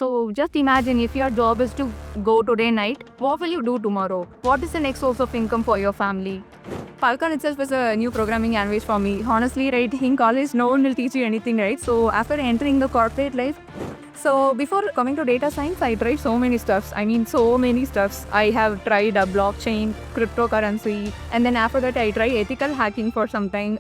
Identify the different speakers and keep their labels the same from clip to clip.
Speaker 1: So just imagine if your job is to go today night, what will you do tomorrow? What is the next source of income for your family? Falcon itself is a new programming language for me. Honestly, right, in college, no one will teach you anything, right? So after entering the corporate life, so before coming to data science, I tried so many stuffs. I mean, so many stuffs. I have tried a blockchain, cryptocurrency, and then after that, I tried ethical hacking for some time.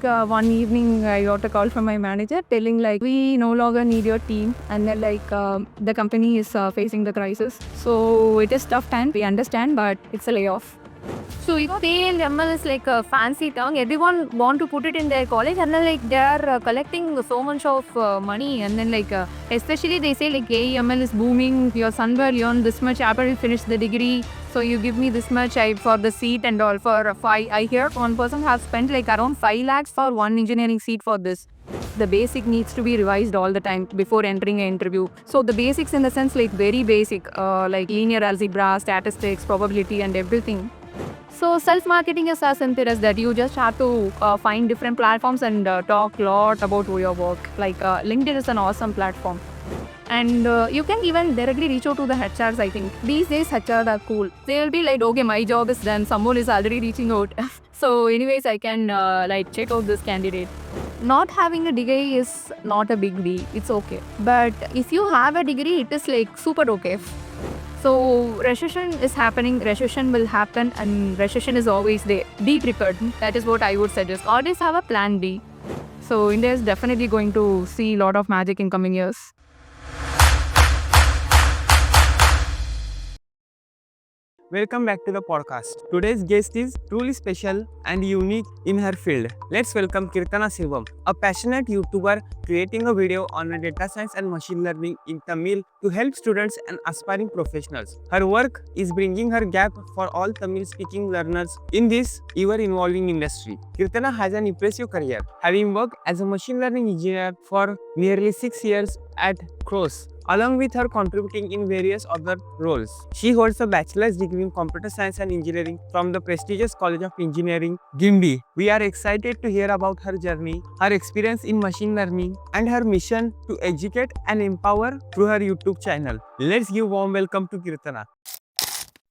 Speaker 1: One evening, I got a call from my manager telling like, we no longer need your team, and then like the company is facing the crisis. So it is tough time. We understand, but it's a layoff. So PLML is like a fancy term. Everyone want to put it in their college, and then like they are collecting so much of money, and then like especially they say like AML is booming. Your son will earn this much after you finish the degree. So you give me this much for the seat and all for five. I hear one person has spent like around 5 lakhs for one engineering seat for this. The basic needs to be revised all the time before entering an interview. So the basics in the sense like very basic, like linear algebra, statistics, probability, and everything. So self-marketing is as simple as that. You just have to find different platforms and talk a lot about your work. Like LinkedIn is an awesome platform. And you can even directly reach out to the HRs, I think. These days, HR are cool. They will be like, okay, my job is done. Someone is already reaching out. So anyways, I can like check out this candidate. Not having a degree is not a big deal. It's okay. But if you have a degree, it is like super okay. So recession is happening, recession will happen, and recession is always there. Be prepared. That is what I would suggest. Always have a plan B. So India is definitely going to see a lot of magic in coming years.
Speaker 2: Welcome back to the podcast. Today's guest is truly special and unique in her field. Let's welcome Kirtana Silvam, a passionate YouTuber creating a video on data science and machine learning in Tamil to help students and aspiring professionals. Her work is bringing her gap for all Tamil-speaking learners in this ever-evolving industry. Kirtana has an impressive career, having worked as a machine learning engineer for nearly 6 years at Cross, along with her contributing in various other roles. She holds a bachelor's degree in computer science and engineering from the prestigious College of Engineering, Gimbi. We are excited to hear about her journey, her experience in machine learning, and her mission to educate and empower through her YouTube channel. Let's give warm welcome to Kirtana.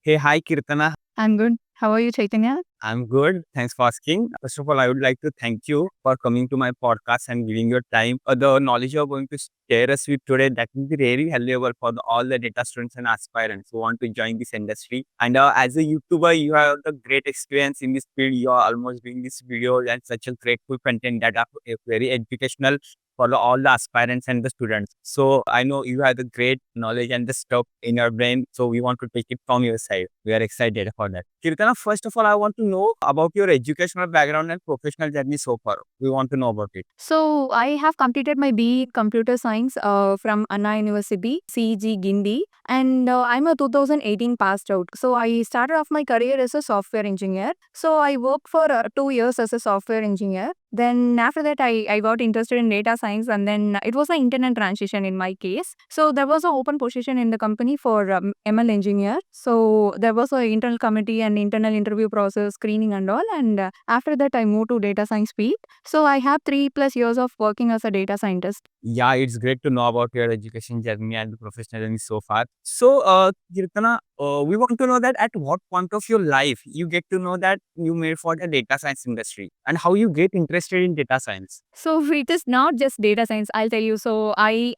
Speaker 2: Hey, hi Kirtana.
Speaker 1: I'm good. How are you, Chaitanya?
Speaker 2: I'm good. Thanks for asking. First of all, I would like to thank you for coming to my podcast and giving your time. The knowledge you're going to share us with today, that will be really valuable for all the data students and aspirants who want to join this industry. And as a YouTuber, you have the great experience in this field. You are almost doing this video and such a grateful content that are very educational for all the aspirants and the students. So I know you have the great knowledge and the stuff in your brain. So we want to take it from your side. We are excited for that. Kirtana, first of all, I want to know about your educational background and professional journey so far. We want to know about it.
Speaker 1: So I have completed my BE Computer Science from Anna University, CG Gindi, and I'm a 2018 passed out. So I started off my career as a software engineer. So I worked for 2 years as a software engineer. Then after that, I got interested in data science, and then it was an internal transition in my case. So there was an open position in the company for ML engineer. So there was an internal committee and internal interview process, screening and all. And after that, I moved to data science field. So I have 3+ years of working as a data scientist.
Speaker 2: Yeah, it's great to know about your education journey and the professional journey so far. So, Kirtana, we want to know that at what point of your life you get to know that you made for the data science industry and how you get interested in data science.
Speaker 1: So it is not just data science, I'll tell you. So I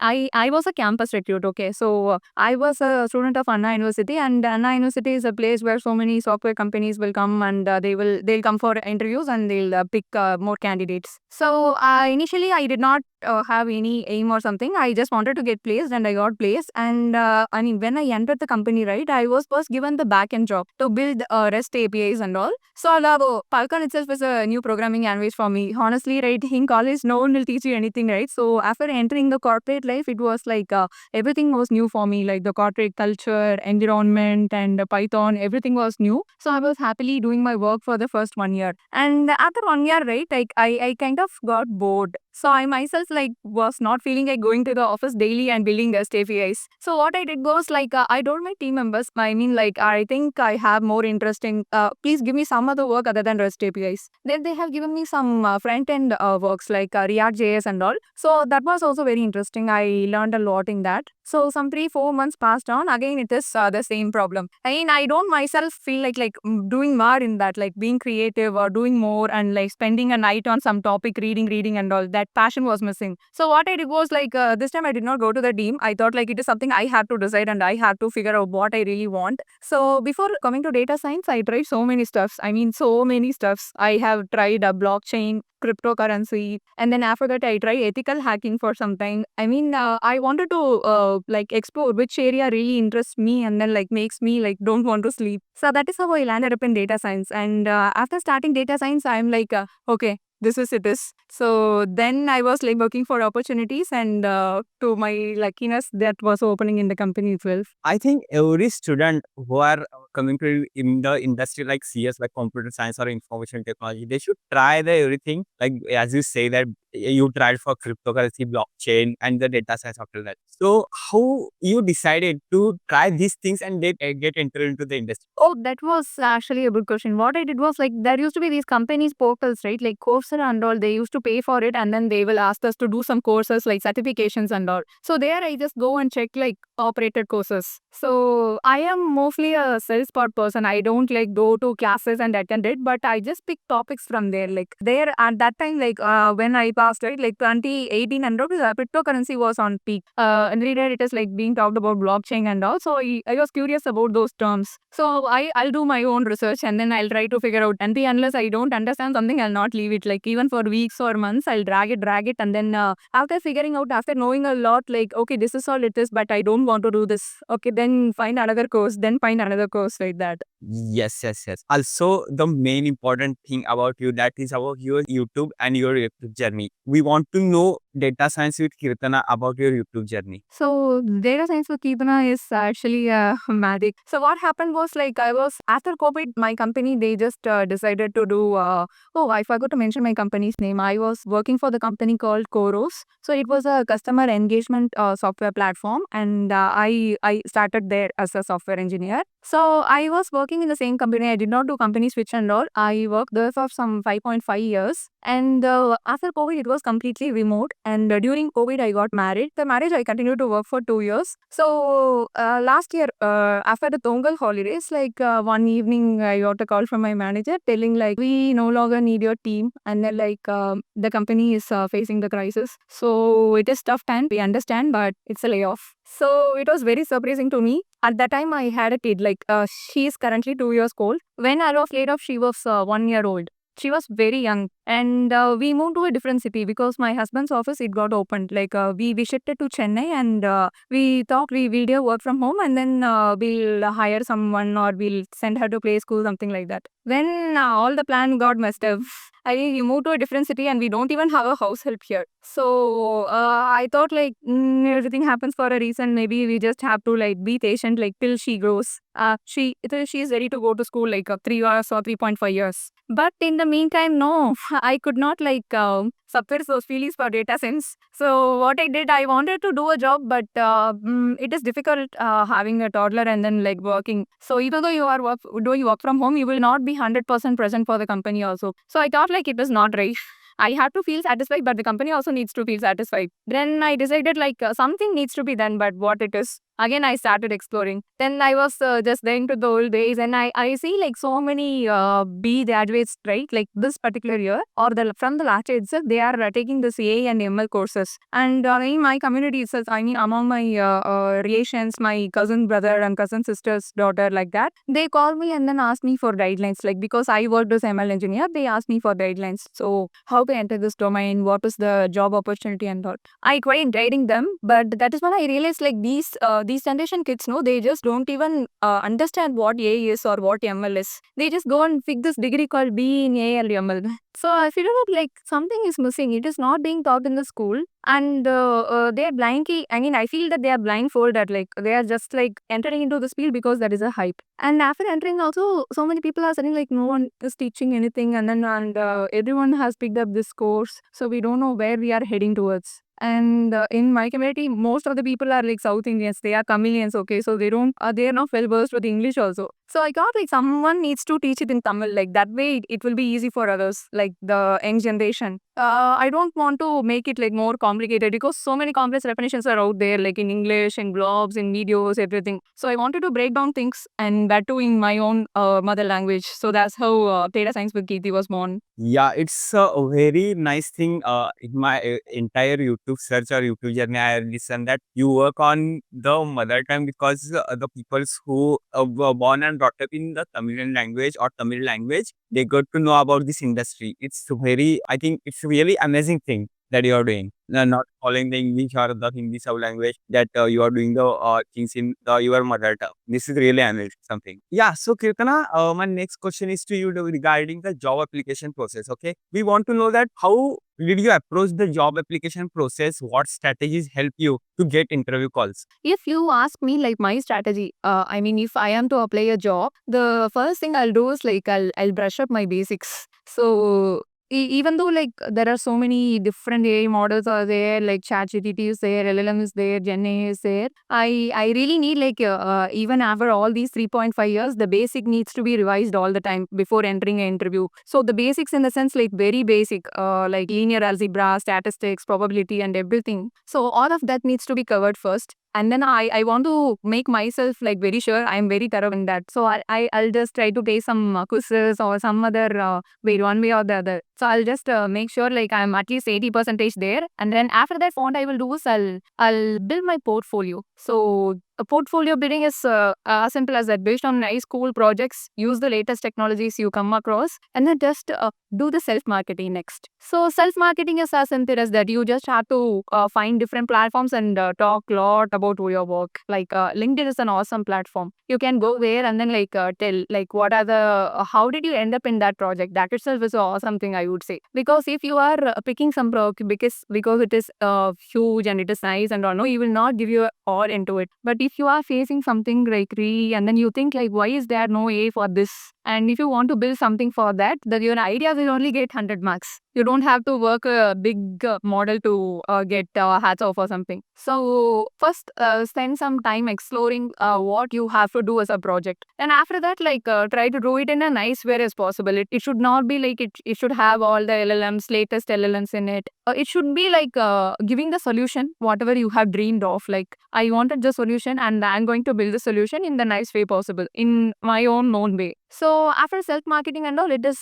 Speaker 1: was a campus recruit, okay. So I was a student of Anna University, and Anna University is a place where so many software companies will come, and they'll come for interviews, and they'll pick more candidates. So initially I did not have any aim or something. I just wanted to get placed, and I got placed. And I mean, when I entered the company, right, I was first given the backend job to build REST APIs and all. So Python itself is a new programming language for me. Honestly, right, in college, no one will teach you anything, right? So after entering the corporate life, it was like everything was new for me, like the corporate culture, environment, and Python, everything was new. So I was happily doing my work for the first 1 year. And after 1 year, right, like I kind of got bored. So I myself like was not feeling like going to the office daily and building REST APIs. So what I did was like I told my team members, I mean like I think I have more interest in please give me some other work other than REST APIs. Then they have given me some front end works like React JS and all. So that was also very interesting. I learned a lot in that. So some 3-4 months passed on. Again, it is the same problem. I mean, I don't myself feel like doing more in that, like being creative or doing more and like spending a night on some topic, reading and all. That passion was missing. So what I did was like this time I did not go to the team. I thought like it is something I had to decide and I had to figure out what I really want. So before coming to data science, I tried so many stuffs. I mean, so many stuffs. I have tried a blockchain, cryptocurrency, and then after that I tried ethical hacking for some time. I mean, I wanted to like explore which area really interests me and then like makes me like don't want to sleep. So that is how I landed up in data science. And after starting data science, I'm like, okay, this is it is. So then I was like working for opportunities, and to my luckiness, that was opening in the company itself.
Speaker 2: I think every student who are coming to in the industry like CS, like computer science or information technology, they should try the everything. Like as you say that you tried for cryptocurrency, blockchain, and the data science after that. So how you decided to try these things and get entered into the industry?
Speaker 1: Oh, that was actually a good question. What I did was like there used to be these companies portals, right? Like Coursera and all. They used to pay for it, and then they will ask us to do some courses like certifications and all. So there, I just go and check like operated courses. So I am mostly a self-taught person. I don't like go to classes and attend it, but I just pick topics from there. Like there at that time, like when I passed, right, like 2018 and all, cryptocurrency was on peak. And later it is like being talked about blockchain and all. So I was curious about those terms. So I'll do my own research and then I'll try to figure out. And unless I don't understand something, I'll not leave it. Like even for weeks or months, I'll drag it, and then after figuring out, after knowing a lot, like okay, this is all it is, but I don't want to do this. Okay, then find another course, then find another course like that.
Speaker 2: Yes. Also, the main important thing about you that is about your YouTube and your YouTube journey. We want to know data science with Kirtana about your YouTube journey.
Speaker 1: So data science with Keetana is actually magic. So what happened was like I was after COVID, my company they just decided to do. Oh, I forgot to mention my company's name. I was working for the company called Koros. So it was a customer engagement software platform, and I started there as a software engineer. So I was working in the same company. I did not do company switch and all. I worked there for some 5.5 years. And after COVID, it was completely remote. And during COVID, I got married. The marriage, I continued to work for 2 years. So last year, after the Tongal holidays, like one evening, I got a call from my manager telling like, we no longer need your team. And then like the company is facing the crisis. So it is tough time. We understand, but it's a layoff. So it was very surprising to me. At that time, I had a kid. Like she is currently 2 years old. When I was laid off, she was 1 year old. She was very young, and we moved to a different city because my husband's office it got opened. Like we shifted to Chennai, and we thought we'll do work from home, and then we'll hire someone or we'll send her to play school, something like that. When all the plan got messed up, we moved to a different city, and we don't even have a house help here. So I thought like everything happens for a reason. Maybe we just have to like be patient, like till she grows. She is ready to go to school like 3 years or 3.5 years. But in the meantime, no, I could not like suppress those feelings for data science. So what I did, I wanted to do a job, but it is difficult having a toddler and then like working. So even though you are doing work from home, you will not be 100% present for the company also. So I thought like it was not right. I have to feel satisfied, but the company also needs to feel satisfied. Then I decided like something needs to be done, but what it is. Again, I started exploring. Then I was just going to the old days, and I see like so many B graduates, right? Like this particular year or from the last year itself, they are taking this AI and ML courses. And in my community itself, I mean, among my relations, my cousin brother and cousin sister's daughter, like that, they call me and then ask me for guidelines. Like because I worked as ML engineer, they asked me for guidelines. So how to enter this domain? What is the job opportunity and all? I tried guiding them, but that is when I realized like these generation kids, no, they just don't even understand what AI is or what ML is. They just go and pick this degree called B in AI and ML. So I feel like something is missing. It is not being taught in the school, and they are blindly. I mean, I feel that they are blindfolded. Like they are just like entering into this field because that is a hype. And after entering, also so many people are saying like no one is teaching anything, and then everyone has picked up this course. So we don't know where we are heading towards. And in my community, most of the people are like South Indians. They are chameleons, okay? So they are not well versed with English also. So I thought like someone needs to teach it in Tamil. Like that way, it will be easy for others, like the young generation. I don't want to make it like more complicated because so many complex definitions are out there, like in English, in blogs, in videos, everything. So I wanted to break down things and that too in my own mother language. So that's how Data Science with Geeti was born.
Speaker 2: Yeah, it's a very nice thing. In my entire YouTube search or YouTube journey, I listen that you work on the mother tongue because the peoples who were born and brought up in the Tamilian language or Tamil language, they got to know about this industry. It's very, I think it's a really amazing thing that you are doing. Not following the English or the Hindi sub language, that you are doing the things in your mother tongue. This is really amazing something. Yeah, so Kirtana, my next question is to you regarding the job application process. Okay, we want to know that how did you approach the job application process? What strategies help you to get interview calls?
Speaker 1: If you ask me like my strategy, I mean, if I am to apply a job, the first thing I'll do is like I'll brush up my basics. So even though like there are so many different AI models are there, like ChatGPT is there, LLM is there, Gen AI is there, I really need like even after all these 3.5 years, the basic needs to be revised all the time before entering an interview. So the basics in the sense like very basic, like linear algebra, statistics, probability, and everything. So all of that needs to be covered first. And then I want to make myself like very sure I'm very thorough in that. So I'll just try to take some quizzes or some other way, one way or the other. So I'll just make sure like I'm at least 80% there. And then after that, what I will do is I'll build my portfolio. So a portfolio building is as simple as that. Based on nice, cool projects, use the latest technologies you come across, and then just do the self marketing next. So self marketing is as simple as that. You just have to find different platforms and talk a lot about your work. Like LinkedIn is an awesome platform. You can go there and then like tell like what are the how did you end up in that project. That itself is an awesome thing, I would say, because if you are picking some because it is huge and it is nice and all, no, you will not give your all into it. But if you are facing something like really and then you think like why is there no A for this, and if you want to build something for that, then your idea will only get 100 marks. You don't have to work a big model to get hats off or something. So first spend some time exploring what you have to do as a project, and after that like try to do it in a nice way as possible. It should not be like it should have all the LLMs, latest LLMs in it. It should be like giving the solution whatever you have dreamed of. Like I wanted the solution and I'm going to build the solution in the nice way possible in my own known way. So after self marketing and all, it is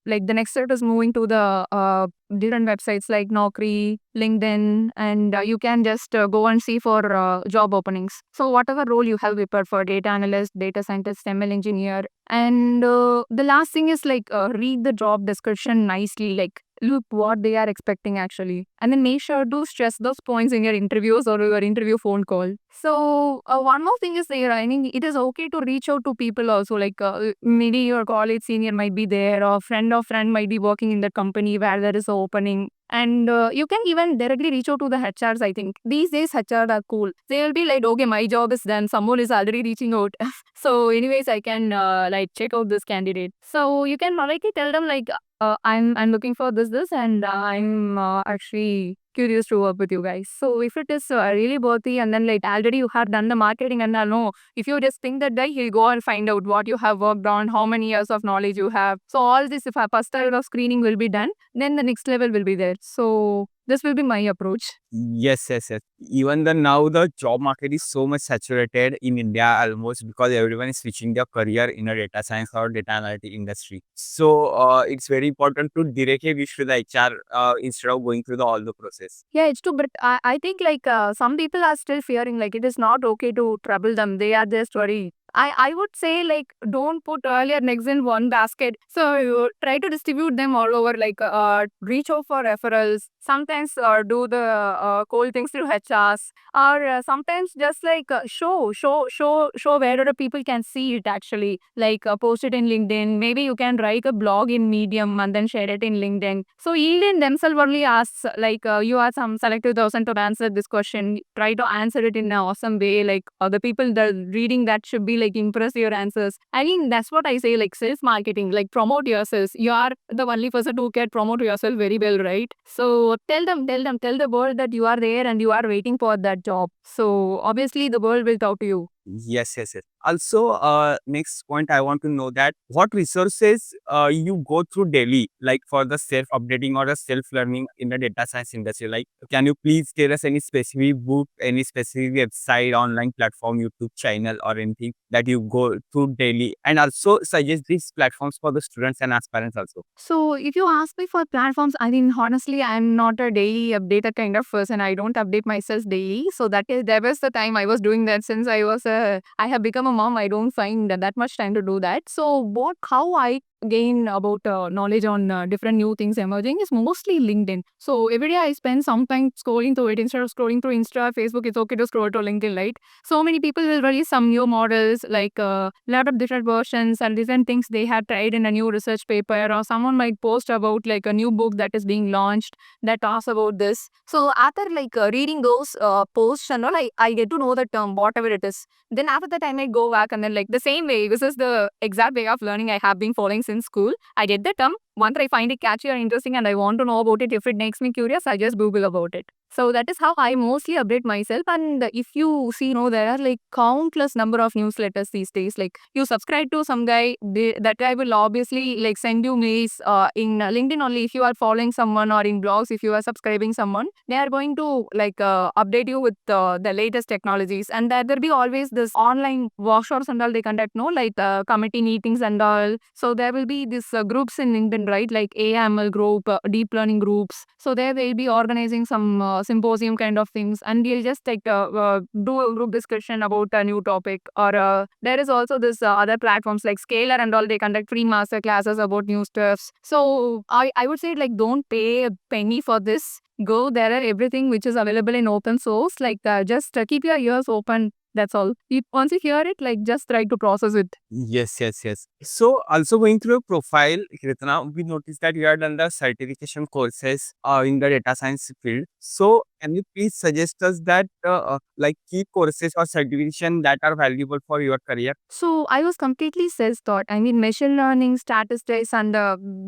Speaker 1: like the next step is moving to the different websites like Naukri, LinkedIn, and you can just go and see for job openings. So whatever role you have prepared for data analyst, data scientist, ML engineer, and the last thing is like read the job description nicely. Like look what they are expecting actually, and then make sure to stress those points in your interviews or your interview phone call. So one more thing is there, I mean, it is okay to reach out to people also, like maybe your college senior might be there or friend might be working in the company where there is an opening, and you can even directly reach out to the HRs. I think these days HR are cool. They'll be like, okay, my job is done, someone is already reaching out. So anyways, I can like check out this candidate. So you can directly tell them like I'm looking for this and I'm actually curious to work with you guys. So if it is really worthy and then like already you have done the marketing and I know, if you just think that day, you'll go and find out what you have worked on, how many years of knowledge you have. So all this, if a first level of screening will be done, then the next level will be there. So this will be my approach.
Speaker 2: Yes, yes, yes. Even the now the job market is so much saturated in India almost because everyone is switching their career in a data science or data analytic industry. So it's very important to directly reach to the HR instead of going through all the process.
Speaker 1: Yeah, it's true. But I think like some people are still fearing like it is not okay to trouble them. They are just worried. I would say like don't put all your eggs in one basket. So you try to distribute them all over. Like reach out for referrals. Sometimes do the cool things through HRs, or sometimes just like show where other people can see it actually. Like post it in LinkedIn. Maybe you can write a blog in Medium and then share it in LinkedIn. So LinkedIn themselves only asks like you are some selective person to answer this question. Try to answer it in an awesome way. Like the people that are reading that should be like impress your answers. I mean that's what I say. Like self marketing, like promote yourselves. You are the only person who can promote yourself very well, right? So tell the world that you are there and you are waiting for that job. So obviously the world will talk to you.
Speaker 2: Yes, yes, yes. Also, next point I want to know that what resources you go through daily, like for the self updating or the self learning in the data science industry. Like, can you please tell us any specific book, any specific website, online platform, YouTube channel, or anything that you go through daily, and also suggest these platforms for the students and aspirants also.
Speaker 1: So if you ask me for platforms, I mean honestly, I'm not a daily updater kind of person. I don't update myself daily. So that is there was the time I was doing that since I have become a mom. I don't find that much time to do that. So what how I gain about knowledge on different new things emerging is mostly LinkedIn. So every day I spend some time scrolling through it instead of scrolling through Insta, Facebook. It's okay to scroll to LinkedIn, right? So many people will release some new models, like lot of different versions and different things they have tried in a new research paper, or someone might post about like a new book that is being launched that talks about this. So after like reading those posts and all, I get to know the term, whatever it is. Then after that, I might go back and then like the same way, this is the exact way of learning I have been following since school. I get the term. Once I find it catchy or interesting and I want to know about it, if it makes me curious, I just Google about it. So that is how I mostly update myself. And if you see, there are like countless number of newsletters these days. Like you subscribe to some guy, that guy will obviously like send you mails in LinkedIn only. If you are following someone, or in blogs, if you are subscribing someone, they are going to like update you with the latest technologies. And there be always this online workshops and all they conduct, no, like committee meetings and all. So there will be this groups in LinkedIn, right? Like AML group, deep learning groups. So there they'll be organizing some symposium kind of things, and we'll just like do a group discussion about a new topic. Or there is also this other platforms like Scalar and all. They conduct free master classes about new stuffs. So I would say like don't pay a penny for this. Go there are everything which is available in open source. Like just keep your ears open. That's all. Once you hear it, like just try to process it.
Speaker 2: Yes, yes, yes. So, also going through your profile, Kirtana, we noticed that you have done the certification courses in the data science field. So, can you please suggest us that like key courses or certification that are valuable for your career?
Speaker 1: So I was completely self-taught. I mean, machine learning, statistics, and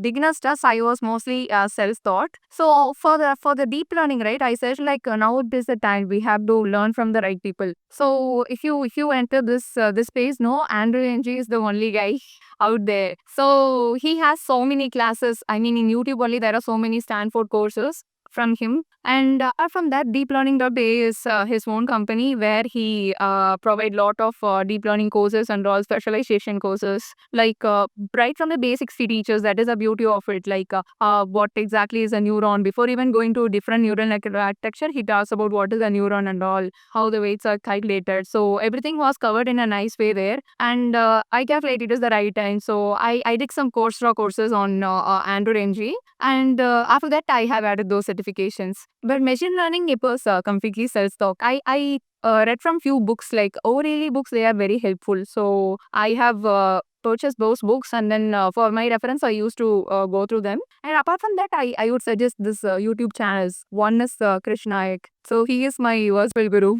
Speaker 1: beginner stuff. I was mostly self-taught. So for the deep learning, right? I said like now is the time we have to learn from the right people. So if you enter this space, no, Andrew Ng is the only guy out there. So he has so many classes. I mean, in YouTube only there are so many Stanford courses from him. And apart from that, Deep Learning Day is his own company where he provide lot of deep learning courses and all specialization courses. Like right from the basics he teaches. That is the beauty of it. Like what exactly is a neuron. Before even going to different neural architecture, he talks about what is a neuron and all, how the weights are calculated. So everything was covered in a nice way there. And I calculated it is the right time. So I did some Coursera courses on Android NG. And after that, I have added those certifications. But machine learning, it was completely self-taught. I read from few books like O'Reilly books. They are very helpful. So I have purchased those books, and then for my reference, I used to go through them. And apart from that, I would suggest this YouTube channels. One is Krish Nayak. So he is my virtual guru.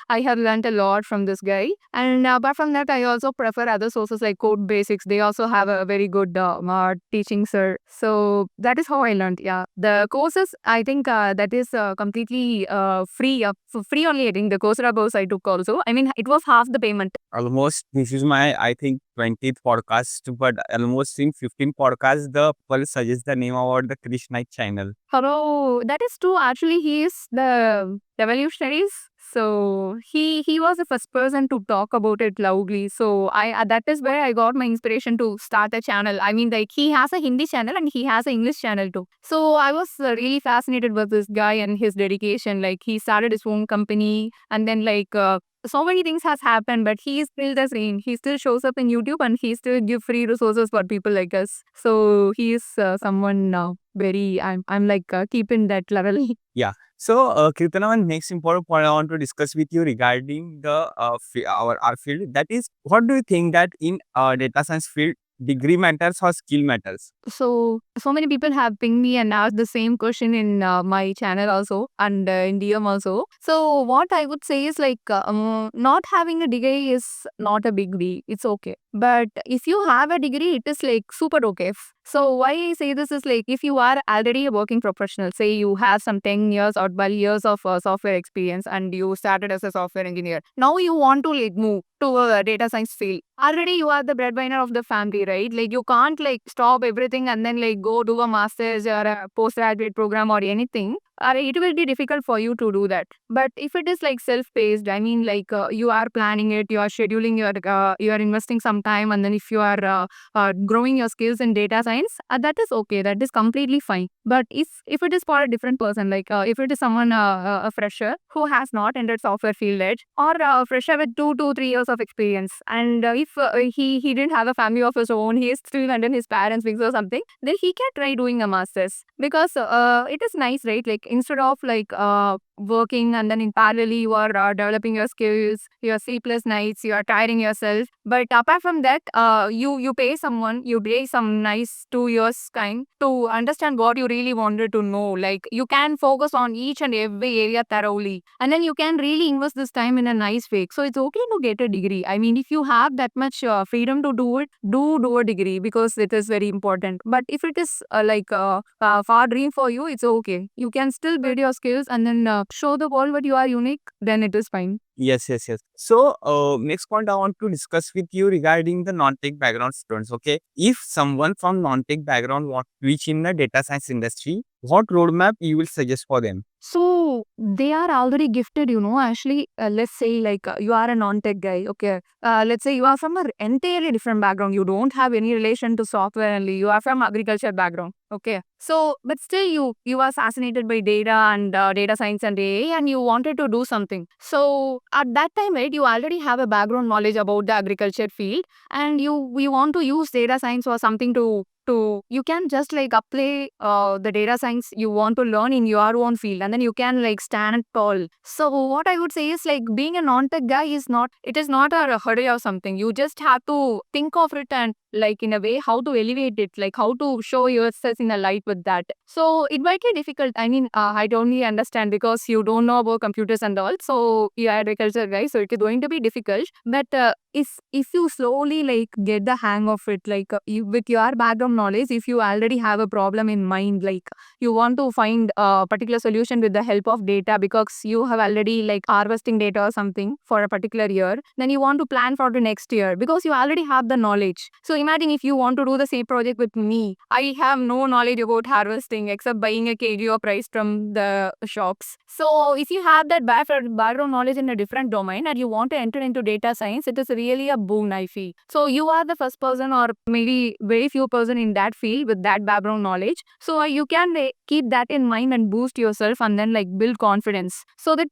Speaker 1: I have learned a lot from this guy. And apart from that, I also prefer other sources like Code Basics. They also have a very good teaching, sir. So that is how I learned. Yeah, the courses I think that is completely free. Free only. I think the Coursera course I took also. I mean, it was half the payment.
Speaker 2: Almost, this is my, I think, 20th podcast, but almost in 15 podcasts, the people suggest the name about the Krish Naik channel.
Speaker 1: Hello, that is true. Actually, he is the revolutionaries. So he was the first person to talk about it loudly. So I that is where I got my inspiration to start a channel. I mean, like he has a Hindi channel and he has an English channel too. So I was really fascinated with this guy and his dedication. Like he started his own company, and then like so many things has happened, but he is still the same. He still shows up in YouTube and he still give free resources for people like us. So he is someone very. I'm like keeping that level.
Speaker 2: Yeah. So, Kirtana, one next important point I want to discuss with you regarding the our field. That is, what do you think that in data science field, degree matters or skill matters?
Speaker 1: So many people have pinged me and asked the same question in my channel also, and in DM also. So what I would say is like not having a degree is not a big deal. It's okay. But if you have a degree, it is like super okay. So why I say this is like if you are already a working professional, say you have some 10 years or 12 years of software experience and you started as a software engineer. Now you want to like move to a data science field. Already you are the breadwinner of the family, right? Like you can't like stop everything and then like go do a master's or a postgraduate program or anything. It will be difficult for you to do that. But if it is like self-paced, I mean like you are planning it, you are scheduling you are investing some time, and then if you are growing your skills in data science, that is okay, that is completely fine. But if it is for a different person, like if it is someone a fresher who has not entered software field yet, or a fresher with 2 to 3 years of experience, and if he didn't have a family of his own, he is still under his parents wings or something, then he can try doing a master's, because it is nice, right? Like instead of like working and then in parallel you are developing your skills, your sleepless nights, you are tiring yourself. But apart from that, you pay someone, you pay some nice 2 years kind to understand what you really wanted to know. Like you can focus on each and every area thoroughly, and then you can really invest this time in a nice way. So it's okay to get a degree. I mean, if you have that much freedom to do it, do a degree, because it is very important. But if it is far dream for you, it's okay. You can still build your skills and then show the world what you are unique. Then it is fine.
Speaker 2: Yes, yes, yes. So, next point I want to discuss with you regarding the non-tech background students. Okay, if someone from non-tech background want to reach in the data science industry, what roadmap you will suggest for them?
Speaker 1: So they are already gifted, Actually, let's say like you are a non-tech guy. Okay, let's say you are from an entirely different background. You don't have any relation to software only. You are from agriculture background. Okay, so but still you are fascinated by data and data science and AI, and you wanted to do something. So at that time, right, you already have a background knowledge about the agriculture field, and you want to use data science or something to you can just like apply the data science you want to learn in your own field, and then you can like stand tall. So what I would say is like being a non-tech guy is not, it is not a hurry or something. You just have to think of it and like in a way how to elevate it, like how to show yourself in a light with that. So it might be difficult. I mean, I totally understand because you don't know about computers and all, so you are agriculture guy, so it is going to be difficult. But if you slowly like get the hang of it, like with your background knowledge, if you already have a problem in mind, like you want to find a particular solution with the help of data, because you have already like harvesting data or something for a particular year, then you want to plan for the next year because you already have the knowledge. So imagine if you want to do the same project with me, I have no knowledge about harvesting except buying a kg of rice from the shops. So if you have that background knowledge in a different domain and you want to enter into data science, it is really a boon, I feel. So you are the first person or maybe very few person in that field with that background knowledge. So you can keep that in mind and boost yourself and then like build confidence. So that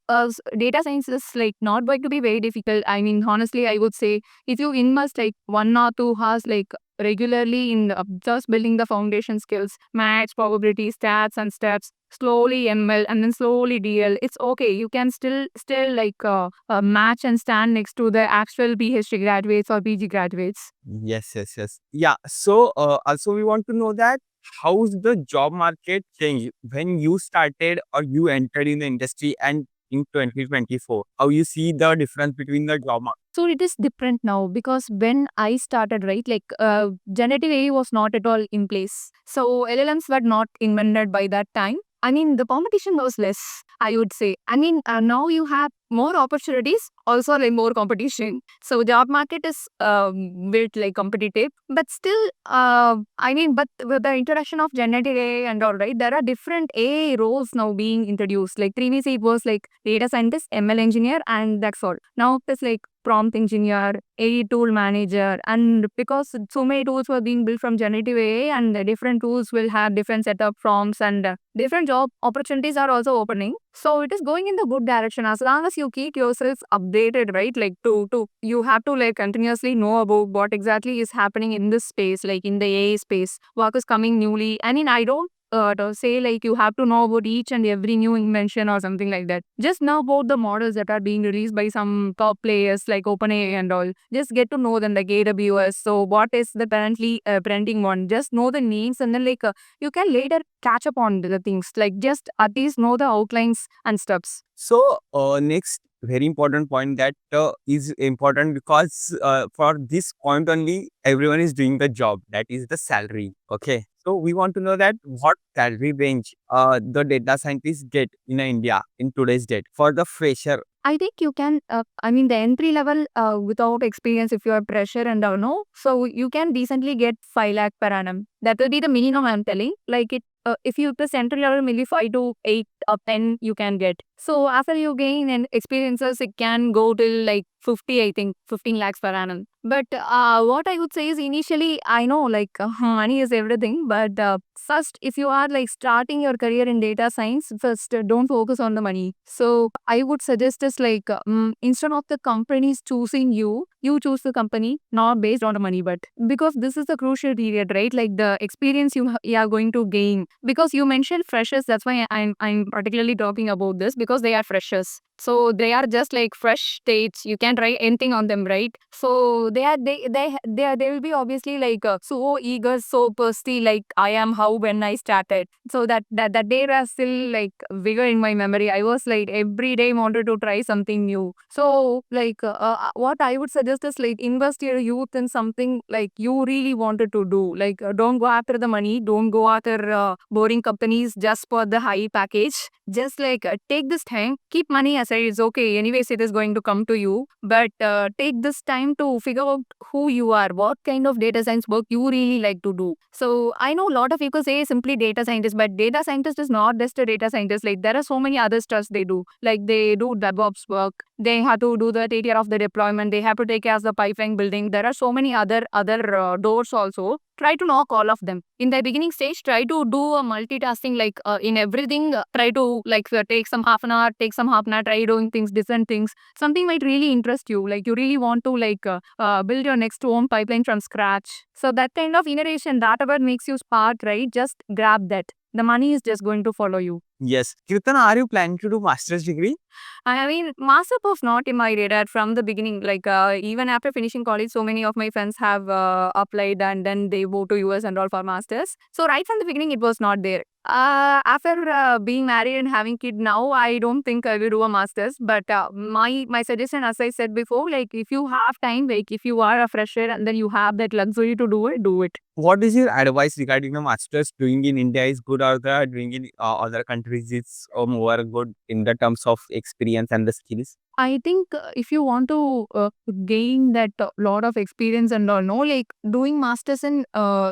Speaker 1: data science is like not going to be very difficult. I mean, honestly, I would say if you invest like 1 or 2 hours like regularly in just building the foundation skills, maths, probability, stats and steps, slowly ML and then slowly DL, it's okay. You can still like match and stand next to the actual PhD graduates or PG graduates.
Speaker 2: Yes, yes, yes. Yeah. So, also we want to know that how's the job market change when you started or you entered in the industry and in 2024? How you see the difference between the job market?
Speaker 1: So it is different now because when I started, right, like generative AI was not at all in place. So LLMs were not invented by that time. I mean, the competition was less, I would say. I mean, now you have more opportunities, also like more competition. So job market is built like competitive, but still, I mean, but with the introduction of generative AI and all, right, there are different AI roles now being introduced. Like previously it was like data scientist, ML engineer, and that's all. Now it's like prompt engineer, AI tool manager, and because so many tools were being built from generative AI, and the different tools will have different set of prompts, and different job opportunities are also opening. So it is going in the good direction as long as you keep yourself updated, right? Like to you have to like continuously know about what exactly is happening in this space, like in the AI space, what is coming newly. I mean, I don't to say like you have to know about each and every new invention or something like that. Just know about the models that are being released by some top players like OpenAI and all. Just get to know them like AWS. So what is the currently trending one? Just know the names, and then like you can later catch up on the things. Like just at least know the outlines and steps.
Speaker 2: So, next very important point that is important because for this point only everyone is doing the job, that is the salary. Okay, so we want to know that what salary range the data scientists get in India in today's date for the fresher.
Speaker 1: I think you can, the entry level without experience, if you are fresher and all, no, so you can decently get 5 lakh per annum. That will be the minimum I'm telling. Like if you press entry level, maybe 5 to 8 or 10 you can get. So after you gain and experiences, it can go till like 50, I think, 15 lakhs per annum. But what I would say is initially, I know like money is everything, but first, if you are like starting your career in data science, first don't focus on the money. So I would suggest is like instead of the companies choosing you, you choose the company not based on the money, but because this is the crucial period, right? Like the experience you are going to gain. Because you mentioned freshers, that's why I'm particularly talking about this because they are freshers. So they are just like fresh states. You can try anything on them, right? So they will be obviously like so eager, so thirsty, like I am how when I started. So that day was still like bigger in my memory. I was like every day wanted to try something new. So like what I would suggest is like invest your youth in something like you really wanted to do. Like don't go after the money, don't go after boring companies just for the high package. Just like take this time, keep money aside. It's okay. Anyways, it is going to come to you. But take this time to figure out who you are, what kind of data science work you really like to do. So I know a lot of people say simply data scientist, but data scientist is not just a data scientist. Like there are so many other stuff they do. Like they do DevOps work. They have to do the take care of the deployment. They have to take care of the pipeline building. There are so many other doors also. Try to knock all of them in the beginning stage. Try to do a multitasking, like in everything. Try to like take some half an hour, take some half an hour, try doing things, different things. Something might really interest you, like you really want to like build your next own pipeline from scratch. So that kind of innovation, that ever makes you spark, right? Just grab that. The money is just going to follow you.
Speaker 2: Yes, Kirtana, are you planning to do master's degree?
Speaker 1: I mean, master was not in my radar from the beginning. Like even after finishing college, so many of my friends have applied and then they go to US and all for masters. So right from the beginning, it was not there. After being married and having kid now, I don't think I will do a masters. But my suggestion, as I said before, like if you have time, like if you are a fresher and then you have that luxury to do it, do it.
Speaker 2: What is your advice regarding the masters doing in India is good or the doing in other countries is more good in the terms of experience and the skills?
Speaker 1: I think if you want to gain that lot of experience and all, no, like doing masters in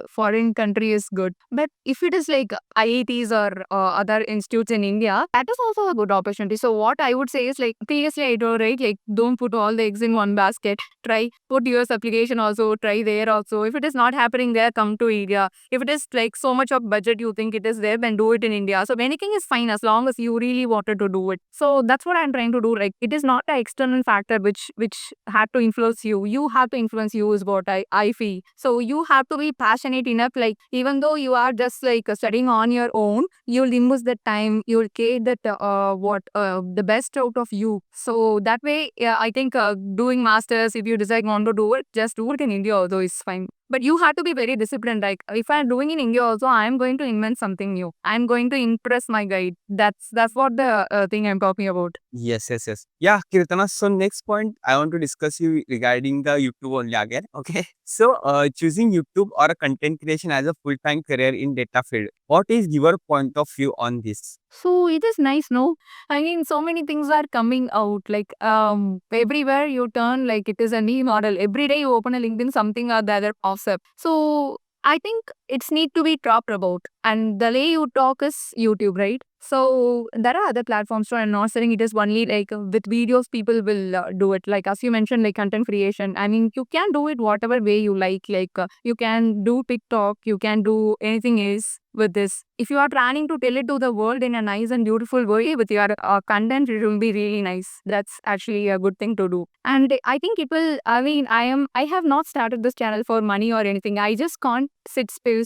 Speaker 1: foreign country is good. But if it is like IITs or other institutes in India, that is also a good opportunity. So what I would say is like previously I told, right, like don't put all the eggs in one basket. Try put US application also, try there also. If it is not happening there, come to India. If it is like so much of budget you think it is there, then do it in India. So anything is fine as long as you really wanted to do it. So that's what I'm trying to do. Like it is not an external factor which had to influence you. You have to influence you is what I feel. So you have to be passionate enough. Like even though you are just like studying on your own, you'll invest the time. You'll get that the best out of you. So that way, I think doing masters, if you decide want to do it, just do it in India. Although it's fine. But you have to be very disciplined. Like if I'm doing in India also, I'm going to invent something new. I'm going to impress my guide. That's what the thing I'm talking about.
Speaker 2: Yes, yes, yes. Yeah, Kirtana. So next point I want to discuss you regarding the YouTube only again. Okay. So choosing YouTube or a content creation as a full-time career in data field. What is your point of view on this?
Speaker 1: So it is nice, no? I mean, so many things are coming out. Like everywhere you turn, like it is a new model. Every day you open a LinkedIn, something or the other pops up. So I think it's need to be talked about. And the way you talk is YouTube, right? So there are other platforms too. I'm not saying it is only like with videos people will do it. Like as you mentioned, like content creation. I mean, you can do it whatever way you like. Like you can do TikTok, you can do anything else with this. If you are planning to tell it to the world in a nice and beautiful way with your content, it will be really nice. That's actually a good thing to do. And I think it will, I have not started this channel for money or anything. I just can't sit still.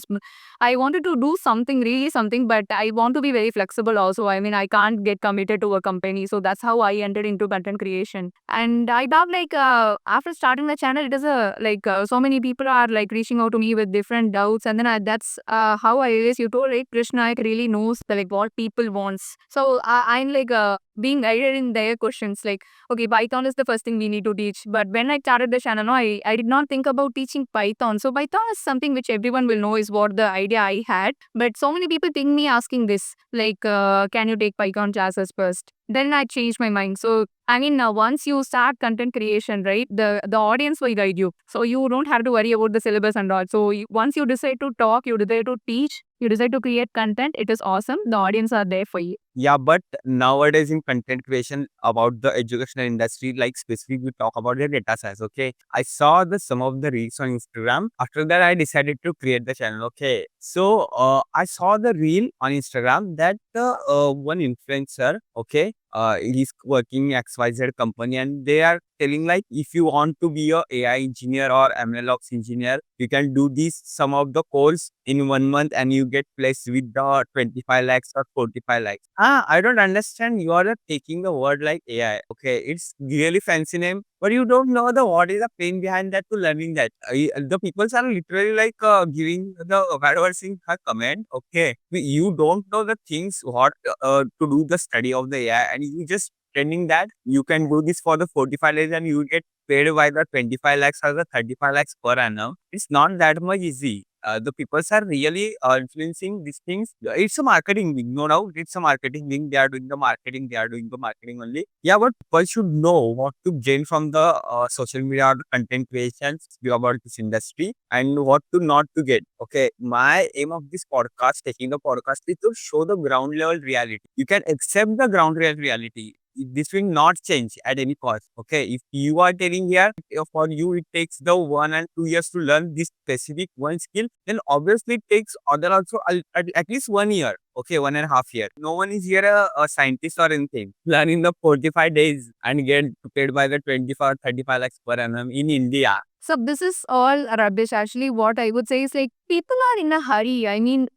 Speaker 1: I wanted to do something, really something, but I want to be very flexible also. I mean, I can't get committed to a company. So that's how I entered into content creation. And I thought like after starting the channel, it is so many people are like reaching out to me with different doubts. And then that's how I really as you told, like Krishna like, really knows the, like what people wants. So I'm like being guided in their questions. Like, okay, Python is the first thing we need to teach. But when I started the channel, no, I did not think about teaching Python. So Python is something which everyone will know is what the idea I had. But so many people think me asking this, like, can you take Python classes first? Then I changed my mind. So I mean, now once you start content creation, right, the audience will guide you. So you don't have to worry about the syllabus and all. So once you decide to talk, you decide to teach, you decide to create content, it is awesome. The audience are there for you.
Speaker 2: Yeah, but nowadays in content creation about the educational industry, like specifically we talk about the data science. Okay, I saw the some of the reels on Instagram. After that, I decided to create the channel. Okay, so I saw the reel on Instagram that one influencer, okay, he's working XYZ company, and they are telling like if you want to be a AI engineer or MLOps engineer, you can do this some of the course in 1 month and you get placed with the 25 lakhs or 45 lakhs. I don't understand. You are taking the word like AI. Okay, it's really fancy name, but you don't know the what is the pain behind that to learning that. The people are literally like giving the adversing her comment. Okay, you don't know the things what to do the study of the AI, and you just pretending that you can do this for the 45 days and you get paid by the 25 lakhs or the 35 lakhs per annum. It's not that much easy. The people are really influencing these things. It's a marketing thing, no doubt. It's a marketing thing. They are doing the marketing. They are doing the marketing only. Yeah, but people should know what to gain from the social media or the content creations about this industry and what to not to get. Okay, my aim of this podcast, taking the podcast, is to show the ground level reality. You can accept the ground level reality. This will not change at any cost. Okay, if you are telling here for you it takes the 1 and 2 years to learn this specific one skill, then obviously it takes other also at least 1 year. Okay, 1.5 year. No one is here a scientist or anything. Learn in the 45 days and get paid by the 25 35 lakhs per annum in India.
Speaker 1: So this is all rubbish. Actually, what I would say is like people are in a hurry. I mean,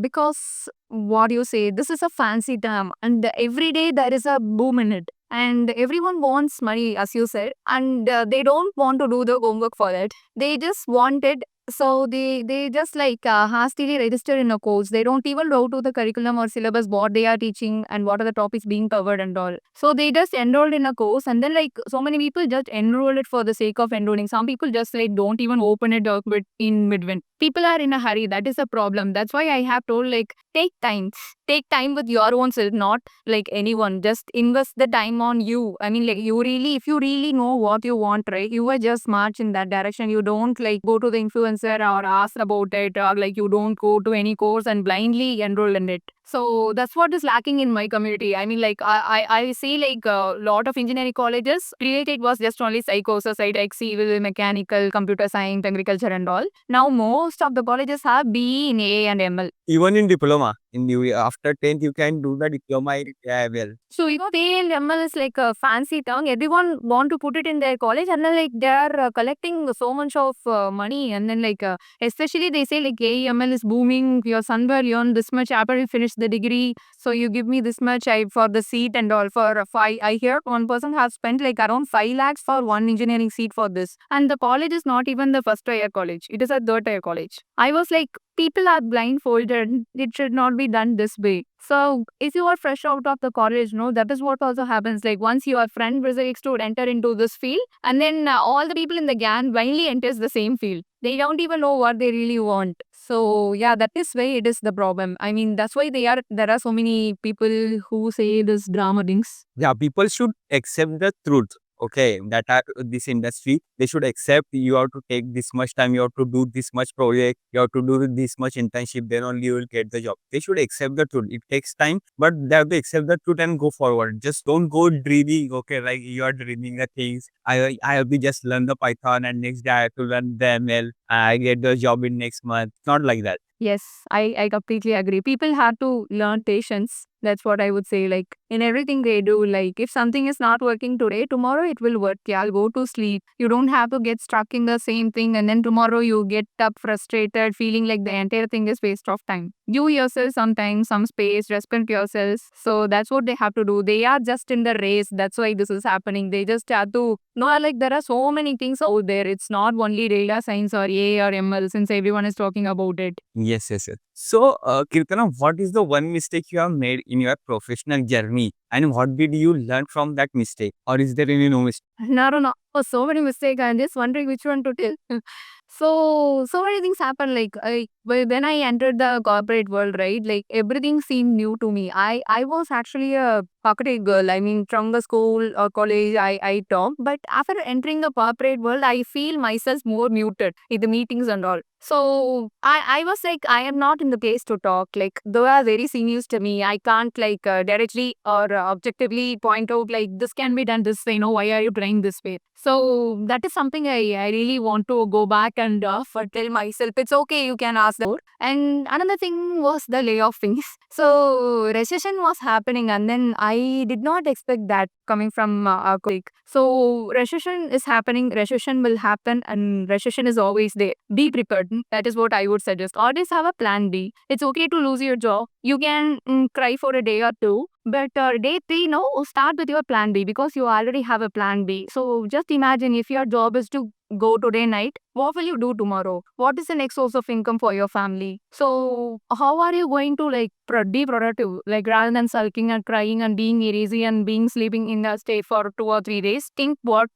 Speaker 1: because what you say, this is a fancy term, and every day there is a boom in it, and everyone wants money, as you said, and they don't want to do the homework for it. They just want it. So they just like hastily register in a course. They don't even go to the curriculum or syllabus what they are teaching and what are the topics being covered and all. So they just enrolled in a course, and then like so many people just enroll it for the sake of enrolling. Some people just like don't even open it up in midwin. People are in a hurry. That is a problem. That's why I have told like take time. Take time with your own self, not like anyone. Just invest the time on you. I mean, like you really, if you really know what you want, right? You are just march in that direction. You don't like go to the influencer or ask about it, or like you don't go to any course and blindly enroll in it. So that's what is lacking in my community. I mean, like I see like a lot of engineering colleges created was just only psych courses, like civil, mechanical, computer science, agriculture, and all. Now most of the colleges have BE in AA and ML.
Speaker 2: Even in diploma, in the after 10th, you can do the diploma in AI well.
Speaker 1: So, you know, PLML is like a fancy term. Everyone want to put it in their college, and then like they are collecting so much of money, and then like especially they say like AML is booming. Your son will earn this much after you finish the degree. So you give me this much for the seat and all for 5. I hear one person has spent like around 5 lakhs for one engineering seat for this, and the college is not even the first tier college. It is a third tier college. I was like, people are blindfolded. It should not be done this way. So if you are fresh out of the college, no, that is what also happens. Like once your friend decides to enter into this field, and then all the people in the gang blindly enters the same field. They don't even know what they really want. So yeah, that is why it is the problem. I mean, that's why there are so many people who say this drama things.
Speaker 2: Yeah, people should accept the truth. Okay, that are this industry, they should accept you have to take this much time, you have to do this much project, you have to do this much internship, then only you will get the job. They should accept the truth. It takes time, but they have to accept the truth and go forward. Just don't go dreaming, okay, like you are dreaming the things. I have to just learn the Python and next day I have to learn the ML. I get the job in next month. Not like that.
Speaker 1: Yes, I completely agree. People have to learn patience. That's what I would say. Like in everything they do, like if something is not working today, tomorrow it will work. Yeah, I'll go to sleep. You don't have to get stuck in the same thing and then tomorrow you get up frustrated, feeling like the entire thing is waste of time. Give yourself some time, some space, respect yourselves. So that's what they have to do. They are just in the race. That's why this is happening. They just have to know, like there are so many things out there. It's not only data science or A or ML since everyone is talking about it.
Speaker 2: Yes, yes, yes. So, Kirtana, what is the one mistake you have made in your professional journey, and what did you learn from that mistake, or is there any no mistake?
Speaker 1: No, no, no. Oh, so many mistakes. I'm just wondering which one to tell. So many things happen. Like when I entered the corporate world, right? Like everything seemed new to me. I was actually a pocket girl. I mean, from the school or college, I talked. But after entering the corporate world, I feel myself more muted in the meetings and all. So I was like, I am not in the place to talk. Like they are very seniors to me. I can't like directly or objectively point out like this can be done this way. No, why are you trying this way? So that is something I really want to go back and tell myself it's okay. You can ask them. And another thing was the layoff things. So recession was happening, and then I did not expect that coming from our colleague. So recession is happening. Recession will happen, and recession is always there. Be prepared. That is what I would suggest. Always have a plan B. It's okay to lose your job. You can cry for a day or two, but day three, no, start with your plan B because you already have a plan B. So just imagine if your job is to go today night, what will you do tomorrow? What is the next source of income for your family? So how are you going to like be productive? Like rather than sulking and crying and being lazy and being sleeping in the stay for 2 or 3 days, think what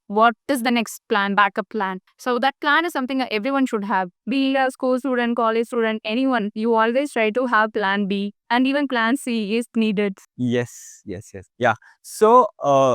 Speaker 1: is the next plan, backup plan. So that plan is something that everyone should have. Be a school student, college student, anyone, you always try to have plan B and even plan C is needed.
Speaker 2: Yes, yes, yes. Yeah. So,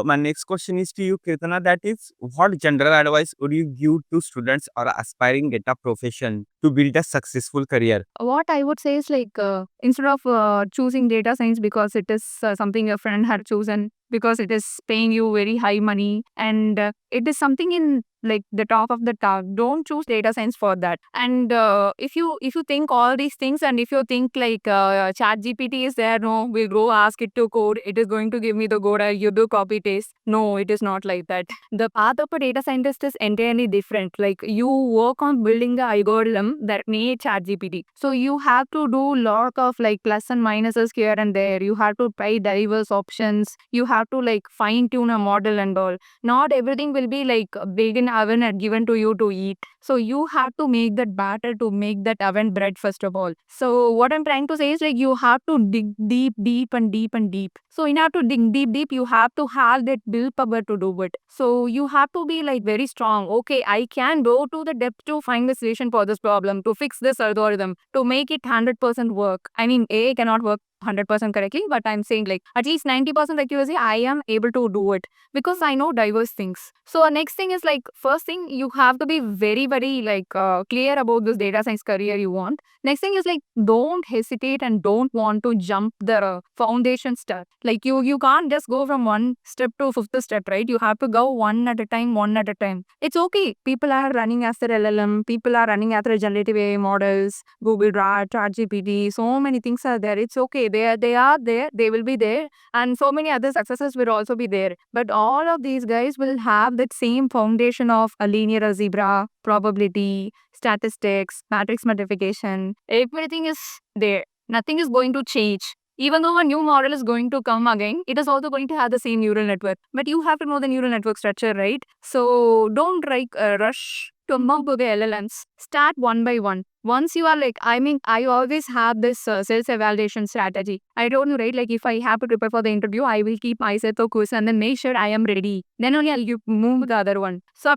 Speaker 2: my next question is to you, Kirtana. That is, what general advice would you give to students or aspiring data profession to build a successful career?
Speaker 1: What I would say is like instead of choosing data science because it is something a friend had chosen because it is paying you very high money and it is something in like the top of the top. Don't choose data science for that. And if you think all these things and if you think like chat GPT is there, no, we'll go ask it to code. It is going to give me the code. You do copy paste. No, it is not like that. The path of a data scientist is entirely different. Like you work on building the algorithm that made ChatGPT. So you have to do lot of like plus and minuses here and there. You have to try diverse options. You have to like fine tune a model and all. Not everything will be like baked in oven and given to you to eat. So you have to make that batter to make that oven bread first of all. So what I'm trying to say is like you have to dig deep, deep and deep and deep. So in order to dig deep, deep, you have to have that willpower to do it. So you have to be like very strong. Okay, I can go to the depth to find the solution for this problem, to fix this algorithm, to make it 100% work. I mean, AI cannot work 100% correctly, but I'm saying like at least 90% accuracy, I am able to do it because I know diverse things. So next thing is like first thing you have to be very, very like clear about this data science career you want. Next thing is like don't hesitate and don't want to jump the foundation step. Like you can't just go from one step to fifth step, right? You have to go one at a time, one at a time. It's okay. People are running after LLM. People are running after generative AI models, Google Drive, ChatGPT. So many things are there. It's okay. They are there. They will be there, and so many other successes will also be there. But all of these guys will have that same foundation of a linear algebra, probability, statistics, matrix multiplication. Everything is there. Nothing is going to change. Even though a new model is going to come again, it is also going to have the same neural network. But you have to know the neural network structure, right? So don't like rush to move to the LLMs. Start one by one. Once you are like, I mean, I always have this self-evaluation strategy. I told you, right? Like if I have to prepare for the interview, I will keep myself a quiz and then make sure I am ready. Then only I'll move to the other one. So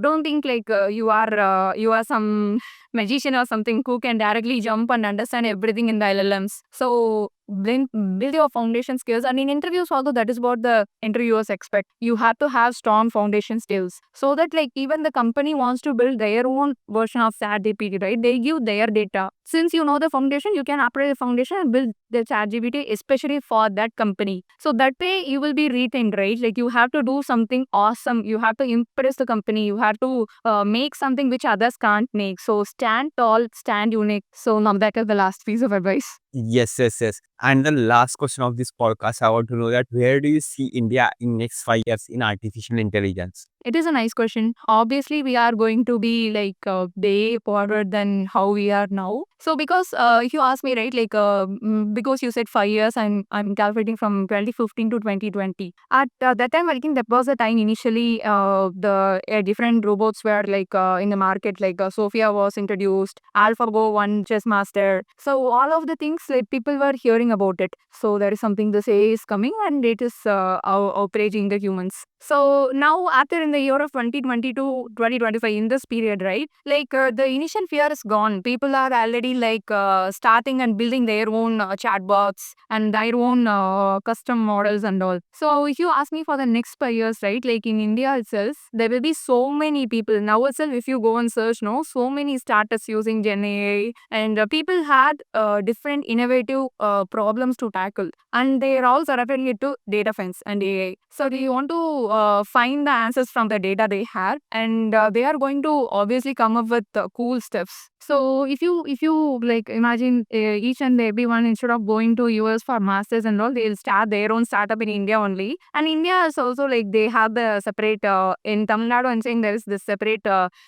Speaker 1: don't think like you are some magician or something who can directly jump and understand everything in the LLMs. So build your foundation skills, and in interviews also that is what the interviewers expect. You have to have strong foundation skills so that like even the company wants to build their own version of ChatGPT, right? They give their data. Since you know the foundation, you can upgrade the foundation and build the ChatGPT, especially for that company. So that way you will be retained, right? Like you have to do something awesome. You have to impress the company. You have to make something which others can't make. So stand tall, stand unique. So now that is the last piece of advice.
Speaker 2: Yes. And the last question of this podcast, I want to know that where do you see India in next 5 years in artificial intelligence?
Speaker 1: It is a nice question. Obviously, we are going to be like way forward than how we are now. So, because if you ask me, right, like because you said 5 years, I'm calculating from 2015 to 2020. At that time, I think that was the time initially the different robots were like in the market. Like Sophia was introduced, AlphaGo, one chess master. So all of the things like people were hearing about it. So there is something to say is coming, and it is outraging the humans. So now after in the year of 2020 to 2025 in this period, right, like the initial fear is gone. People are already like starting and building their own chatbots and their own custom models and all. So if you ask me for the next 5 years, right, like in India itself, there will be so many people now itself. If you go and search, no, so many startups using Gen AI, and people had different innovative problems to tackle, and they are all referring it to data science and AI. So they want to find the answers from the data they have, and they are going to obviously come up with cool stuffs. So if you like imagine each and everyone, instead of going to US for masters and all, they'll start their own startup in India only. And India is also like they have the separate in Tamil Nadu. I'm saying there is this separate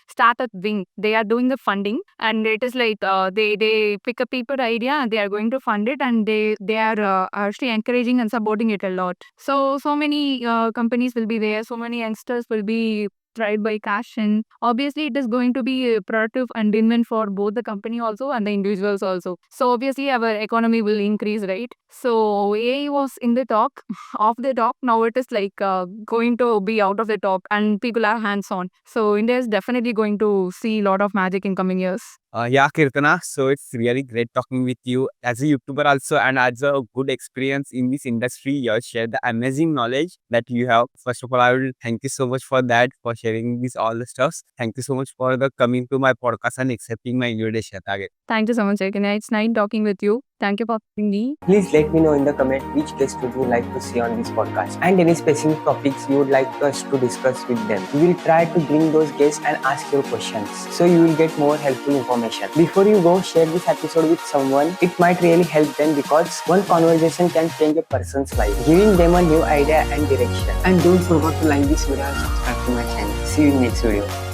Speaker 1: startup wing. They are doing the funding, and it is like they pick a people idea and they are going to fund it, and they are actually encouraging and supporting it a lot. So many companies will be there. So many youngsters will be tried by cash, and obviously it is going to be productive and win-win for both the company also and the individuals also. So obviously our economy will increase, right? So AI was in the talk, off the talk. Now it is like going to be out of the talk, and people are hands-on. So India is definitely going to see a lot of magic in coming years.
Speaker 2: Yeah, Kirtana. So it's really great talking with you as a YouTuber also, and as a good experience in this industry. You have shared the amazing knowledge that you have. First of all, I will thank you so much for that, for sharing this all the stuffs. Thank you so much for the coming to my podcast and accepting my invitation again.
Speaker 1: Thank you so much, Ekanya. It's nice talking with you. Thank you for having me.
Speaker 3: Please let me know in the comment which guest would you like to see on this podcast and any specific topics you would like us to discuss with them. We will try to bring those guests and ask your questions so you will get more helpful information. Before you go, share this episode with someone. It might really help them because one conversation can change a person's life, giving them a new idea and direction. And don't forget to like this video and subscribe to my channel. See you in next video.